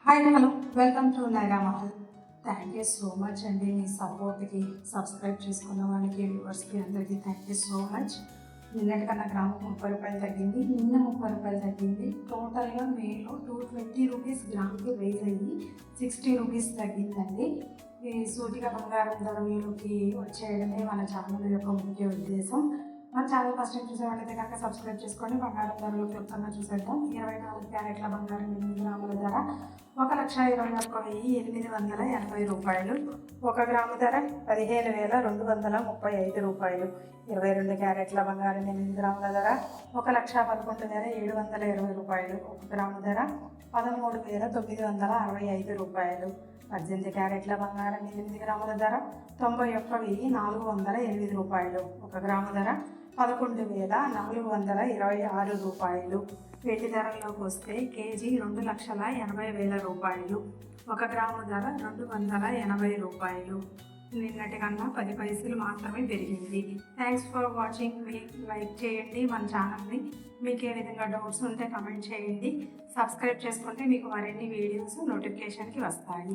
Hi hello welcome to Naira Mahal. Thank you so much అండి మీ సపోర్ట్కి. సబ్స్క్రైబ్ చేసుకున్న వాళ్ళకి వ్యూవర్స్కి అందరికీ థ్యాంక్ యూ సో మచ్. నిన్నటికన్నా గ్రాము 30 రూపాయలు తగ్గింది, నిన్న 30 రూపాయలు తగ్గింది. టోటల్గా మేలో 220 రూపీస్ గ్రామ్కి రైజ్ అయ్యి 60 రూపీస్ తగ్గిందండి. ఈ సూటిగా బంగారం ధరలోకి వచ్చేయడమే మన ఛానల్ యొక్క ముఖ్య ఉద్దేశం. మన ఛానల్ ఫస్ట్ టైం చూసే వాళ్ళైతే కనుక సబ్స్క్రైబ్ చేసుకొని బంగారం ధరలు క్లుప్తంగా చూసేద్దాం. 24 క్యారెట్ల బంగారం 8 గ్రాముల ధర 1,21,880 రూపాయలు. 1 గ్రాము ధర 15,235 రూపాయలు. 22 క్యారెట్ల బంగారం 8 గ్రాముల ధర 1,11,720 రూపాయలు. 1 గ్రాము ధర 13,965 రూపాయలు. 18 క్యారెట్ల బంగారం 8 గ్రాముల ధర 91,408 రూపాయలు. 1 గ్రాము ధర 11,426 రూపాయలు. వెండి ధరల్లోకి వస్తే కేజీ 2,80,000 రూపాయలు. 1 గ్రాము ధర 280 రూపాయలు. నిన్నటి కన్నా 10 పైసలు మాత్రమే పెరిగింది. Thanks for watching. లైక్ చేయండి మన ఛానల్ని. మీకు ఏ విధంగా డౌట్స్ ఉంటే కమెంట్ చేయండి. సబ్స్క్రైబ్ చేసుకుంటే మీకు మరిన్ని వీడియోస్ నోటిఫికేషన్కి వస్తాయి.